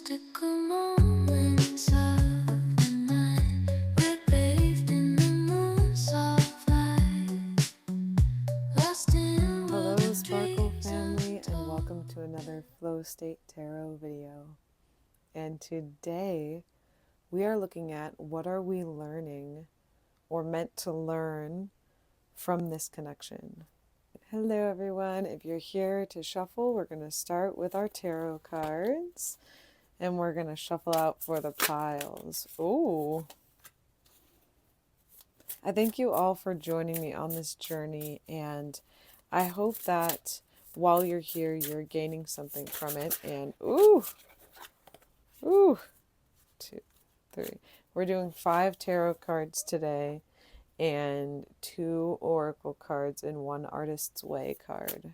mystical moments of the night. We're bathed in the moon's soft light, lost in Hello, what Sparkle dreams family, and untold. welcome to another Flow State Tarot video. And today we are looking at what are we learning or meant to learn from this connection. Hello, everyone. If you're here to shuffle, we're going to start with our tarot cards and we're going to shuffle out for the piles. Ooh. I thank you all for joining me on this journey, and I hope that while you're here, you're gaining something from it. And ooh, 2, 3. We're doing 5 tarot cards today and 2 oracle cards and 1 artist's way card.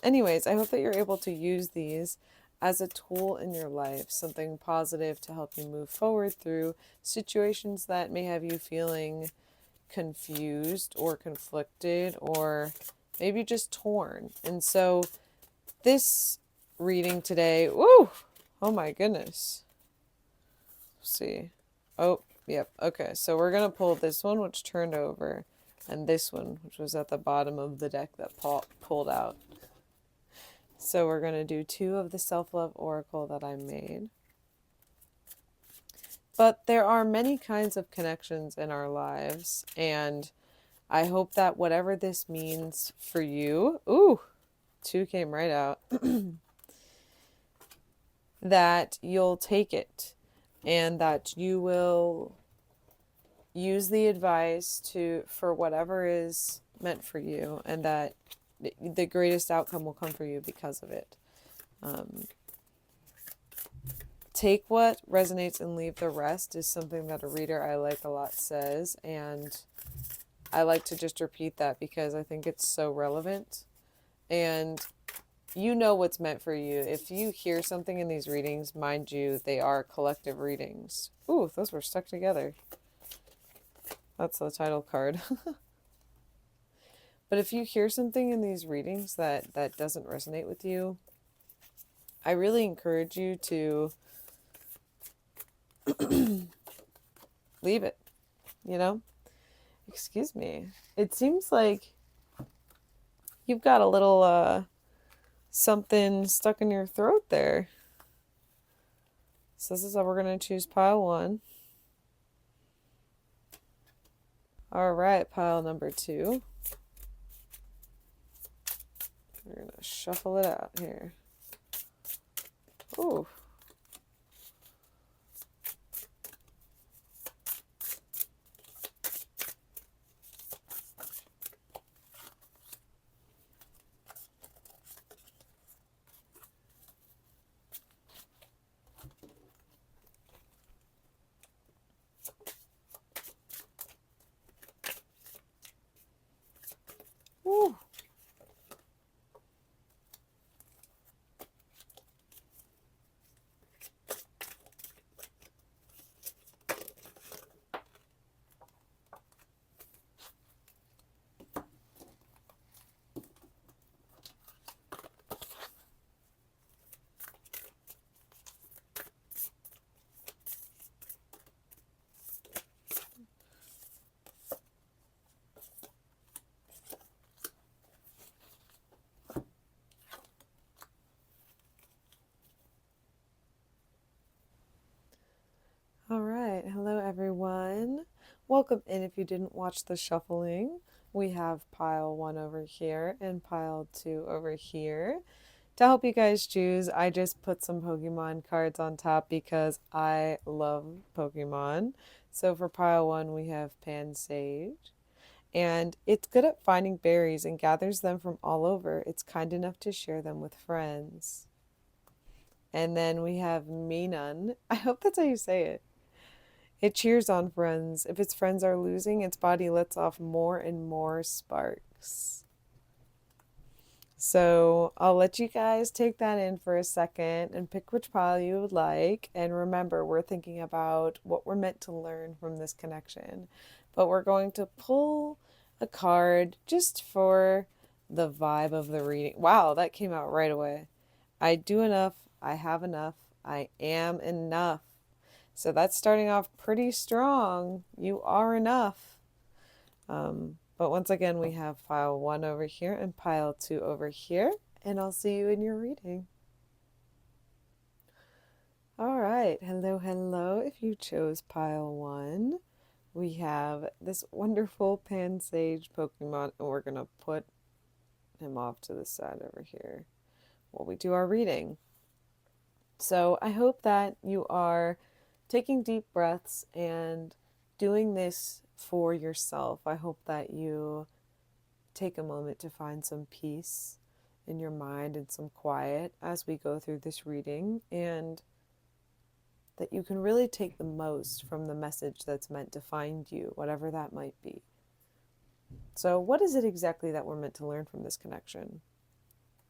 Anyways, I hope that you're able to use these as a tool in your life, something positive to help you move forward through situations that may have you feeling confused or conflicted or maybe just torn. And so this reading today, woo, oh my goodness. Let's see. Oh, yep. Okay. So we're going to pull this one, which turned over, and this one, which was at the bottom of the deck that pulled out. So we're going to do 2 of the self-love oracle that I made. But there are many kinds of connections in our lives, and I hope that whatever this means for you, ooh, 2 came right out, that you'll take it and that you will use the advice for whatever is meant for you, and that the greatest outcome will come for you because of it. Take what resonates and leave the rest is something that a reader I like a lot says, and I like to just repeat that because I think it's so relevant. And you know what's meant for you. If you hear something in these readings, mind you, they are collective readings. Ooh, those were stuck together. That's the title card. But if you hear something in these readings that doesn't resonate with you, I really encourage you to leave it, you know? Excuse me. It seems like you've got a little something stuck in your throat there. So this is how we're going to choose pile 1. All right, pile number 2. We're going to shuffle it out here. Ooh. Ooh. All right. Hello, everyone. Welcome in. If you didn't watch the shuffling, we have pile 1 over here and pile 2 over here. To help you guys choose, I just put some Pokemon cards on top because I love Pokemon. So for pile 1, we have Pansage. And it's good at finding berries and gathers them from all over. It's kind enough to share them with friends. And then we have Minun. I hope that's how you say it. It cheers on friends. If its friends are losing, its body lets off more and more sparks. So I'll let you guys take that in for a second and pick which pile you would like. And remember, we're thinking about what we're meant to learn from this connection. But we're going to pull a card just for the vibe of the reading. Wow, that came out right away. I do enough I have enough. I am enough. So that's starting off pretty strong. You are enough. But once again, we have pile 1 over here and pile 2 over here. And I'll see you in your reading. All right. Hello, hello. If you chose pile 1, we have this wonderful Pan Sage Pokemon, and we're going to put him off to the side over here while we do our reading. So I hope that you are taking deep breaths and doing this for yourself. I hope that you take a moment to find some peace in your mind and some quiet as we go through this reading, and that you can really take the most from the message that's meant to find you, whatever that might be. So what is it exactly that we're meant to learn from this connection?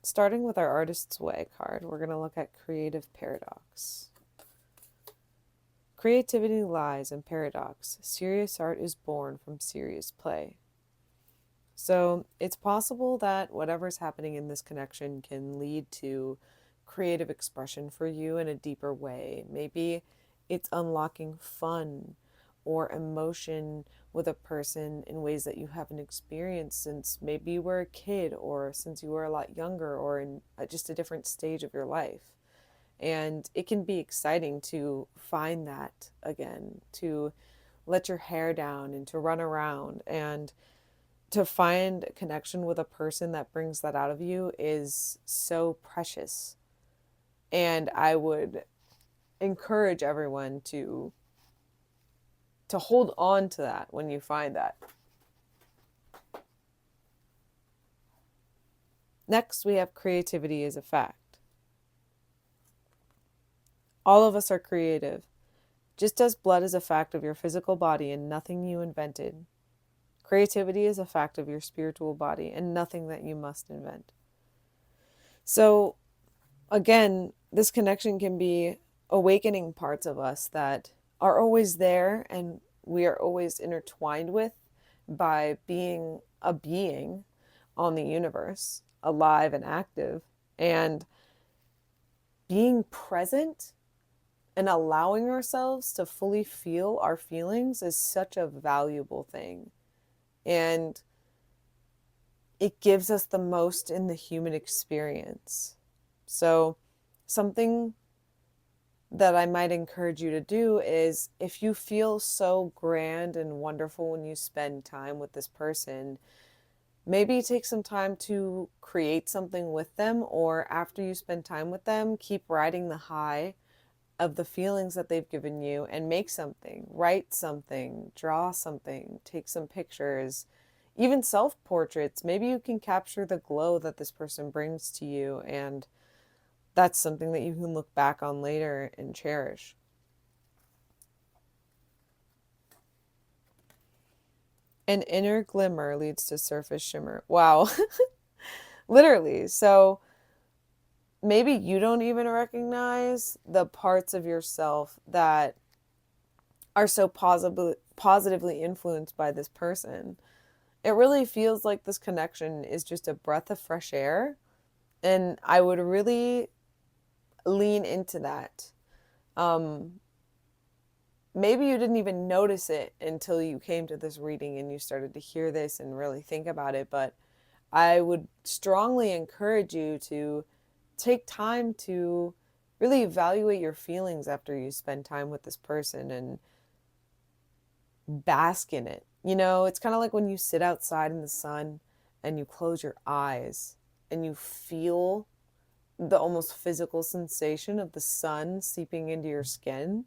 Starting with our Artist's Way card, we're going to look at creative paradox. Creativity lies in paradox. Serious art is born from serious play. So it's possible that whatever's happening in this connection can lead to creative expression for you in a deeper way. Maybe it's unlocking fun or emotion with a person in ways that you haven't experienced since maybe you were a kid, or since you were a lot younger, or in just a different stage of your life. And it can be exciting to find that again, to let your hair down and to run around, and to find a connection with a person that brings that out of you is so precious. And I would encourage everyone to hold on to that when you find that. Next, we have creativity as a fact. All of us are creative. Just as blood is a fact of your physical body and nothing you invented, creativity is a fact of your spiritual body and nothing that you must invent. So, again, this connection can be awakening parts of us that are always there and we are always intertwined with by being a being on the universe, alive and active, and being present and allowing ourselves to fully feel our feelings is such a valuable thing. And it gives us the most in the human experience. So something that I might encourage you to do is, if you feel so grand and wonderful when you spend time with this person, maybe take some time to create something with them, or after you spend time with them, keep riding the high of the feelings that they've given you and make something, write something, draw something, take some pictures, even self-portraits. Maybe you can capture the glow that this person brings to you, and that's something that you can look back on later and cherish. An inner glimmer leads to surface shimmer. Wow. Literally. So maybe you don't even recognize the parts of yourself that are so positively influenced by this person. It really feels like this connection is just a breath of fresh air. And I would really lean into that. Maybe you didn't even notice it until you came to this reading and you started to hear this and really think about it. But I would strongly encourage you to take time to really evaluate your feelings after you spend time with this person and bask in it. You know, it's kind of like when you sit outside in the sun and you close your eyes and you feel the almost physical sensation of the sun seeping into your skin.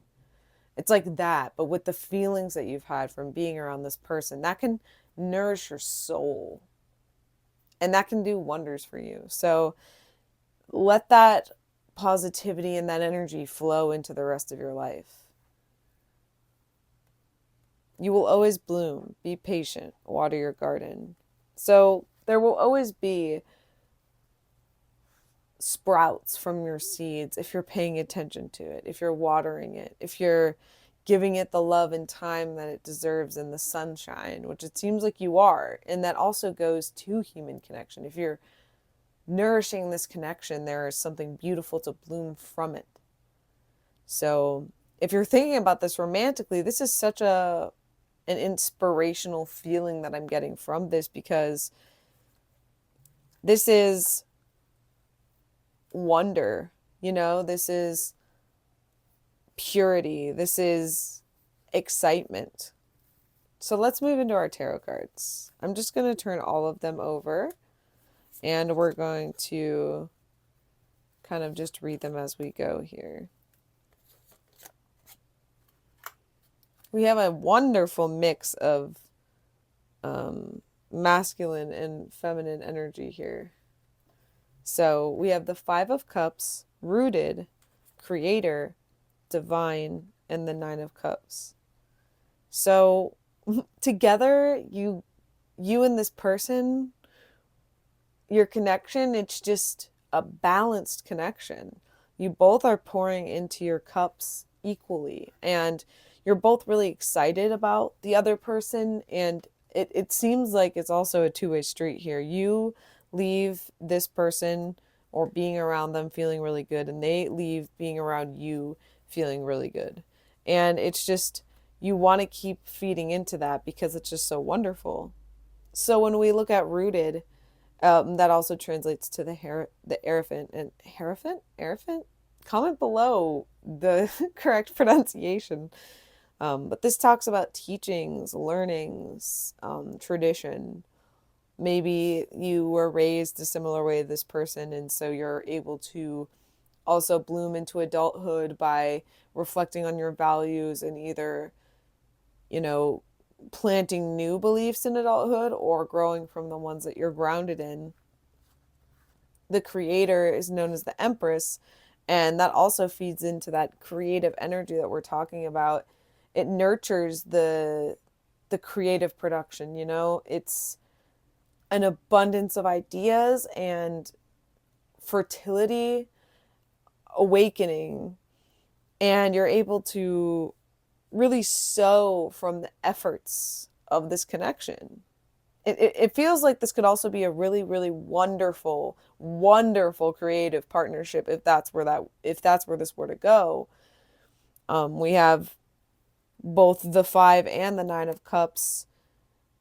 It's like that, but with the feelings that you've had from being around this person. That can nourish your soul, and that can do wonders for you. So let that positivity and that energy flow into the rest of your life. You will always bloom. Be patient. Water your garden. So there will always be sprouts from your seeds if you're paying attention to it, if you're watering it, if you're giving it the love and time that it deserves in the sunshine, which it seems like you are. And that also goes to human connection. If you're nourishing this connection, there is something beautiful to bloom from it. So if you're thinking about this romantically, this is such an inspirational feeling that I'm getting from this, because this is wonder, this is purity, this is excitement. So let's move into our tarot cards. I'm just going to turn all of them over, and we're going to kind of just read them as we go here. We have a wonderful mix of masculine and feminine energy here. So we have the Five of Cups, Rooted, Creator, Divine, and the Nine of Cups. So together, you and this person, your connection, it's just a balanced connection. You both are pouring into your cups equally, and you're both really excited about the other person, and it seems like it's also a two-way street here. You leave this person or being around them feeling really good, and they leave being around you feeling really good. And it's just, you want to keep feeding into that because it's just so wonderful. So when we look at Rooted, that also translates to the Hierophant. And Hierophant? Comment below the correct pronunciation. But this talks about teachings, learnings, tradition. Maybe you were raised a similar way to this person, and so you're able to also bloom into adulthood by reflecting on your values and either, planting new beliefs in adulthood or growing from the ones that you're grounded in. The Creator is known as the Empress, and that also feeds into that creative energy that we're talking about. It nurtures the creative production, it's an abundance of ideas and fertility, awakening, and you're able to really sow from the efforts of this connection. It feels like this could also be a really, really wonderful, wonderful creative partnership if that's where this were to go. We have both the Five and the Nine of Cups,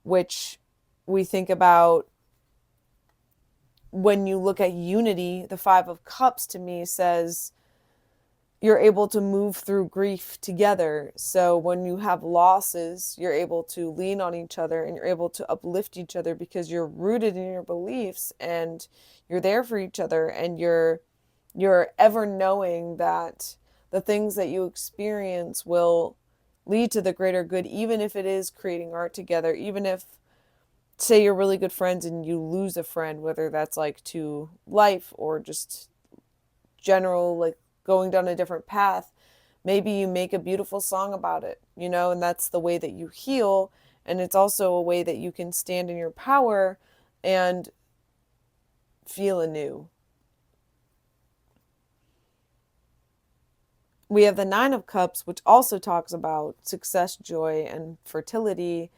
which we think about when you look at unity. The Five of Cups to me says you're able to move through grief together. So when you have losses, you're able to lean on each other and you're able to uplift each other because you're rooted in your beliefs and you're there for each other, and you're ever knowing that the things that you experience will lead to the greater good, even if it is creating art together, even if, say, you're really good friends and you lose a friend, whether that's like to life or just general, like going down a different path. Maybe you make a beautiful song about it, and that's the way that you heal. And it's also a way that you can stand in your power and feel anew. We have the Nine of Cups, which also talks about success, joy, and fertility,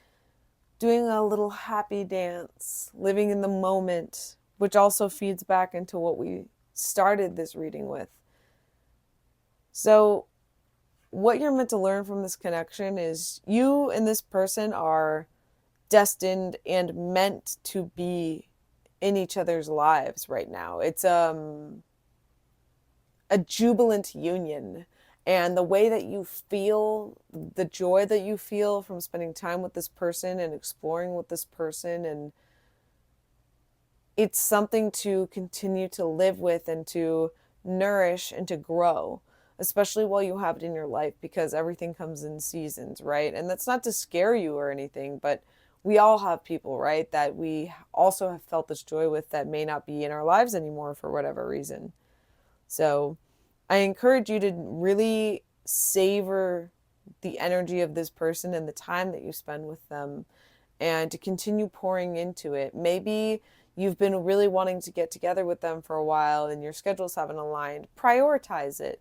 doing a little happy dance, living in the moment, which also feeds back into what we started this reading with. So what you're meant to learn from this connection is you and this person are destined and meant to be in each other's lives right now. It's a jubilant union. And the way that you feel, the joy that you feel from spending time with this person and exploring with this person, and it's something to continue to live with and to nourish and to grow, especially while you have it in your life, because everything comes in seasons, right? And that's not to scare you or anything, but we all have people, right, that we also have felt this joy with that may not be in our lives anymore for whatever reason. So I encourage you to really savor the energy of this person and the time that you spend with them, and to continue pouring into it. Maybe you've been really wanting to get together with them for a while and your schedules haven't aligned. Prioritize it.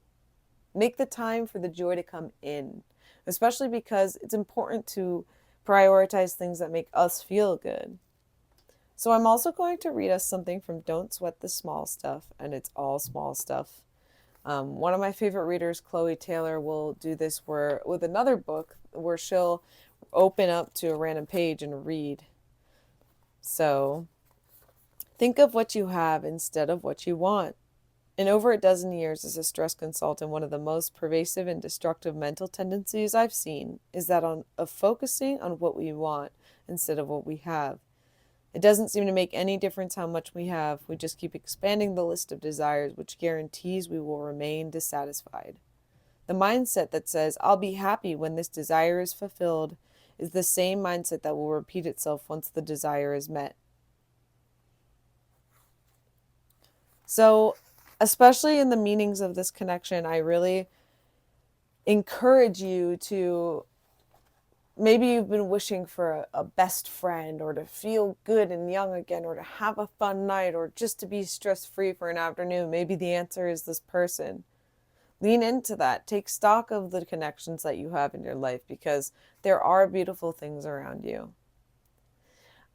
Make the time for the joy to come in, especially because it's important to prioritize things that make us feel good. So I'm also going to read us something from Don't Sweat the Small Stuff, and it's all small stuff. One of my favorite readers, Chloe Taylor, will do this with another book where she'll open up to a random page and read. So think of what you have instead of what you want. In over a dozen years as a stress consultant, one of the most pervasive and destructive mental tendencies I've seen is that of focusing on what we want instead of what we have. It doesn't seem to make any difference how much we have. We just keep expanding the list of desires, which guarantees we will remain dissatisfied. The mindset that says, I'll be happy when this desire is fulfilled, is the same mindset that will repeat itself once the desire is met. So, especially in the meanings of this connection, I really encourage you to, maybe you've been wishing for a best friend, or to feel good and young again, or to have a fun night, or just to be stress-free for an afternoon. Maybe the answer is this person. Lean into that. Take stock of the connections that you have in your life, because there are beautiful things around you.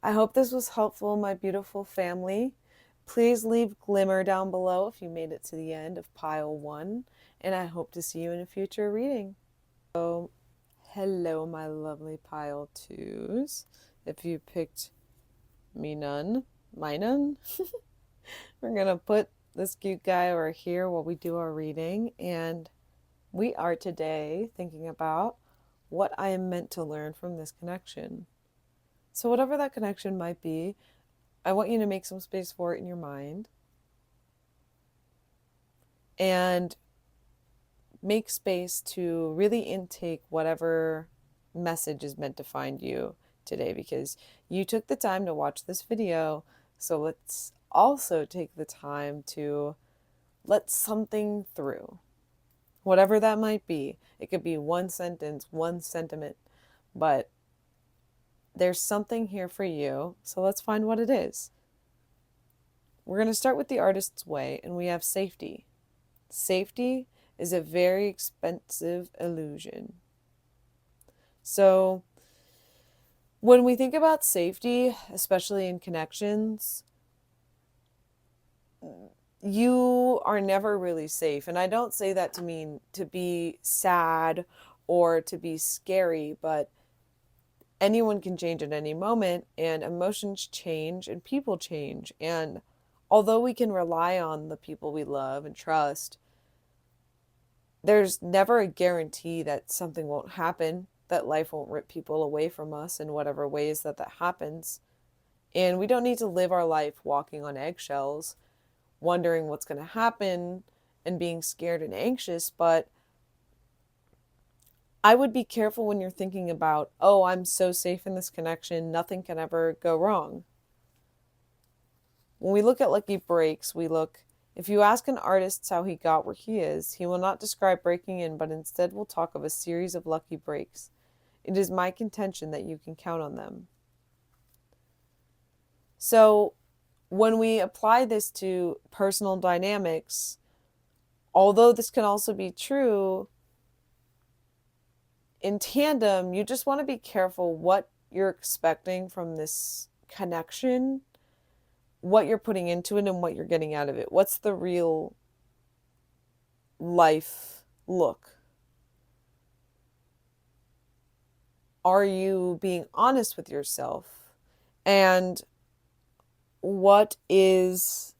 I hope this was helpful, my beautiful family. Please leave glimmer down below if you made it to the end of pile 1, and I hope to see you in a future reading. So, hello, my lovely pile 2s. If you picked me none, my none, we're going to put this cute guy over here while we do our reading, and we are today thinking about what I am meant to learn from this connection. So whatever that connection might be, I want you to make some space for it in your mind and make space to really intake whatever message is meant to find you today, because you took the time to watch this video. So let's also take the time to let something through, whatever that might be. It could be one sentence, one sentiment, but there's something here for you. So let's find what it is. We're going to start with the artist's way, and we have safety. Safety is a very expensive illusion. So when we think about safety, especially in connections, you are never really safe. And I don't say that to mean to be sad or to be scary, but anyone can change at any moment, and emotions change and people change. And although we can rely on the people we love and trust, there's never a guarantee that something won't happen, that life won't rip people away from us in whatever ways that happens. And we don't need to live our life walking on eggshells, wondering what's going to happen and being scared and anxious. But I would be careful when you're thinking about, oh, I'm so safe in this connection, nothing can ever go wrong. When we look at lucky breaks, if you ask an artist how he got where he is, he will not describe breaking in, but instead will talk of a series of lucky breaks. It is my contention that you can count on them. So when we apply this to personal dynamics, although this can also be true, in tandem, you just want to be careful what you're expecting from this connection, what you're putting into it, and what you're getting out of it. What's the real life look? Are you being honest with yourself? And what is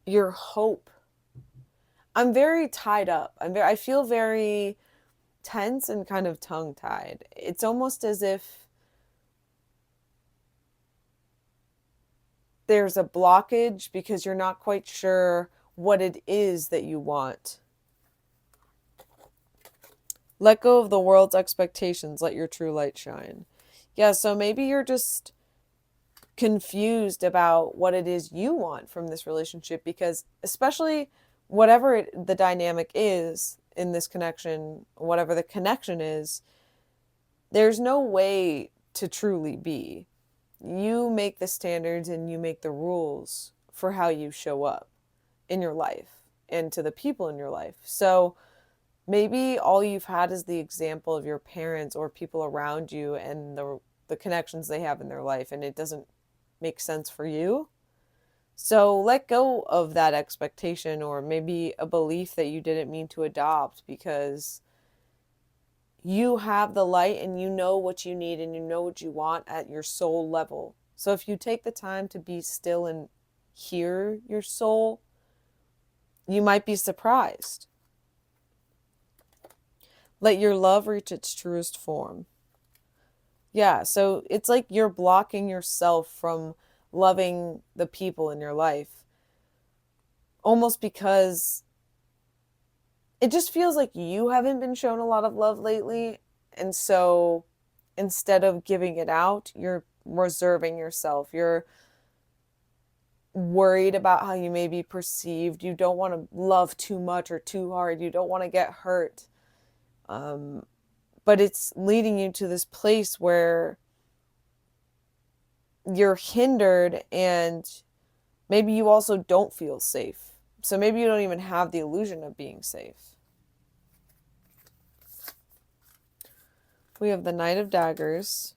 your hope? I'm very tied up. I feel very tense and kind of tongue-tied. It's almost as if there's a blockage because you're not quite sure what it is that you want. Let go of the world's expectations. Let your true light shine. Yeah, so maybe you're just confused about what it is you want from this relationship, because especially whatever the dynamic is in this connection, whatever the connection is, there's no way to truly be. You make the standards and you make the rules for how you show up in your life and to the people in your life. So maybe all you've had is the example of your parents or people around you, and the connections they have in their life and it doesn't make sense for you. So let go of that expectation or maybe a belief that you didn't mean to adopt, because you have the light and you know what you need and you know what you want at your soul level. So if you take the time to be still and hear your soul, you might be surprised. Let your love reach its truest form. Yeah, so it's like you're blocking yourself from loving the people in your life, almost because it just feels like you haven't been shown a lot of love lately. And so instead of giving it out, you're reserving yourself. You're worried about how you may be perceived. You don't want to love too much or too hard. You don't want to get hurt. But it's leading you to this place where you're hindered, and maybe you also don't feel safe. So maybe you don't even have the illusion of being safe. We have the Knight of Daggers,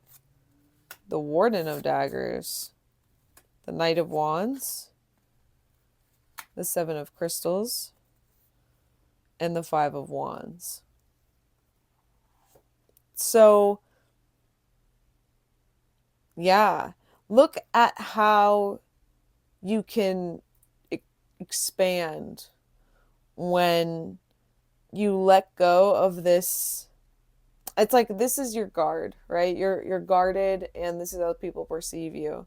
the Warden of Daggers, the Knight of Wands, the Seven of Crystals, and the Five of Wands. So, yeah, look at how you can expand when you let go of this. It's like this is your guard, right? You're guarded and this is how people perceive you.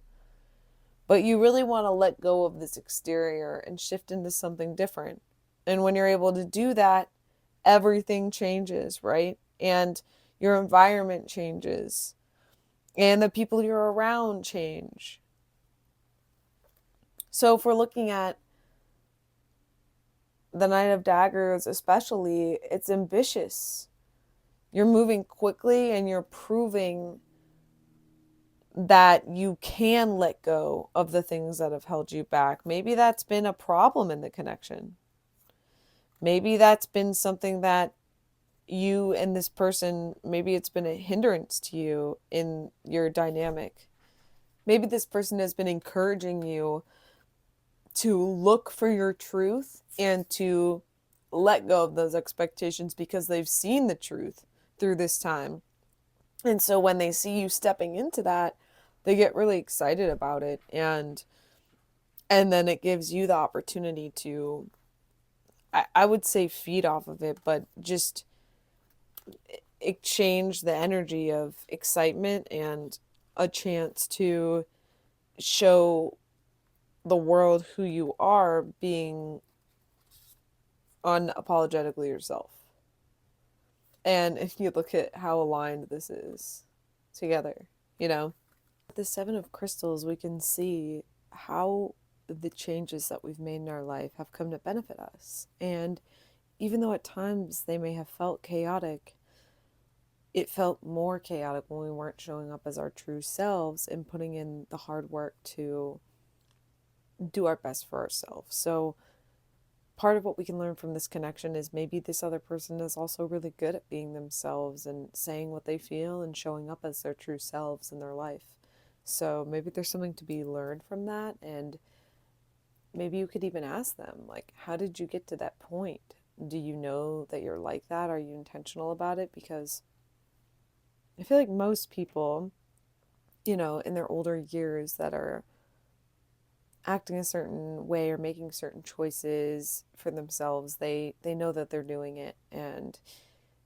But you really want to let go of this exterior and shift into something different. And when you're able to do that, everything changes, right? And your environment changes. And the people you're around change. So if we're looking at the Knight of Daggers especially, it's ambitious. You're moving quickly and you're proving that you can let go of the things that have held you back. Maybe that's been a problem in the connection. Maybe that's been something that you and this person, maybe it's been a hindrance to you in your dynamic. Maybe this person has been encouraging you to look for your truth and to let go of those expectations because they've seen the truth through this time. And so when they see you stepping into that, they get really excited about it. And then it gives you the opportunity to, I would say feed off of it, but just exchange the energy of excitement and a chance to show the world who you are, being unapologetically yourself. And if you look at how aligned this is together, you know, the Seven of Crystals, we can see how the changes that we've made in our life have come to benefit us. And even though at times they may have felt chaotic, it felt more chaotic when we weren't showing up as our true selves and putting in the hard work to do our best for ourselves. So part of what we can learn from this connection is maybe this other person is also really good at being themselves and saying what they feel and showing up as their true selves in their life. So maybe there's something to be learned from that. And maybe you could even ask them, like, how did you get to that point? Do you know that you're like that? Are you intentional about it? Because I feel like most people, you know, in their older years that are acting a certain way or making certain choices for themselves, they know that they're doing it and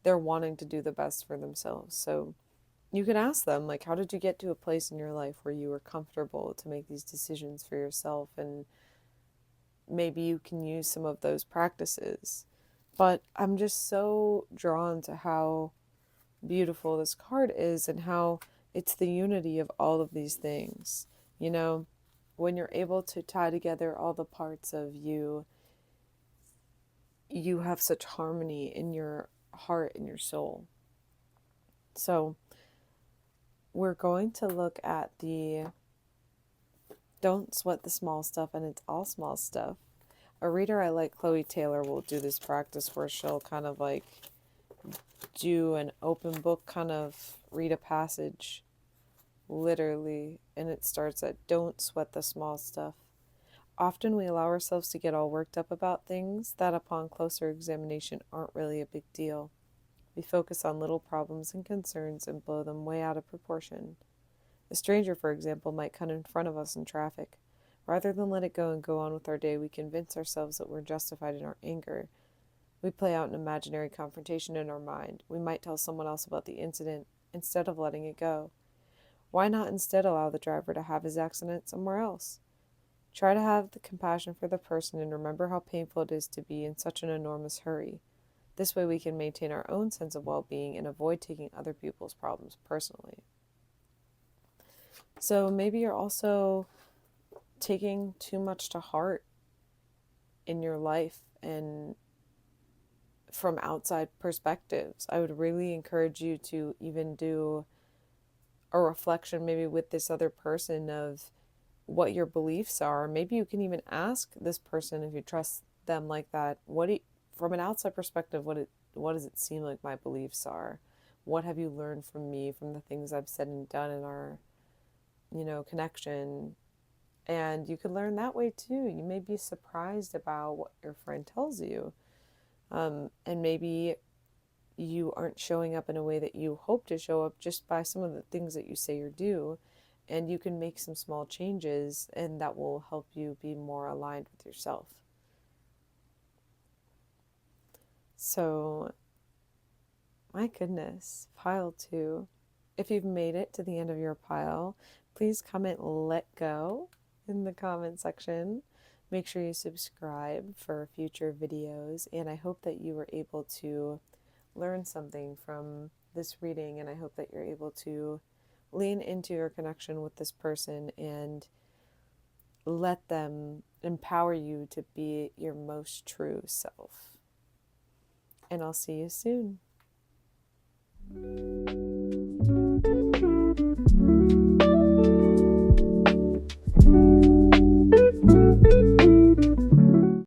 they're wanting to do the best for themselves. So you can ask them, like, how did you get to a place in your life where you were comfortable to make these decisions for yourself? And maybe you can use some of those practices. But I'm just so drawn to how beautiful this card is and how it's the unity of all of these things. You know, when you're able to tie together all the parts of you, you have such harmony in your heart and your soul. So we're going to look at the Don't Sweat the Small Stuff, and it's all small stuff. A reader I like, Chloe Taylor, will do this practice where she'll kind of like do an open book, kind of read a passage literally, and it starts at don't sweat the small stuff. Often we allow ourselves to get all worked up about things that, upon closer examination, aren't really a big deal. We focus on little problems and concerns and blow them way out of proportion. A stranger, for example, might cut in front of us in traffic. Rather than let it go and go on with our day, we convince ourselves that we're justified in our anger. We play out an imaginary confrontation in our mind. We might tell someone else about the incident instead of letting it go. Why not instead allow the driver to have his accident somewhere else? Try to have the compassion for the person and remember how painful it is to be in such an enormous hurry. This way we can maintain our own sense of well-being and avoid taking other people's problems personally. So maybe you're also taking too much to heart in your life and from outside perspectives. I would really encourage you to even do a reflection maybe with this other person of what your beliefs are. Maybe you can even ask this person, if you trust them like that, from an outside perspective, what does it seem like my beliefs are? What have you learned from me, from the things I've said and done in our, connection? And you could learn that way too. You may be surprised about what your friend tells you. And maybe you aren't showing up in a way that you hope to show up just by some of the things that you say or do. And you can make some small changes, and that will help you be more aligned with yourself. So, my goodness, pile 2. If you've made it to the end of your pile, please comment "let go" in the comment section. Make sure you subscribe for future videos, and I hope that you were able to learn something from this reading, and I hope that you're able to lean into your connection with this person and let them empower you to be your most true self. And I'll see you soon.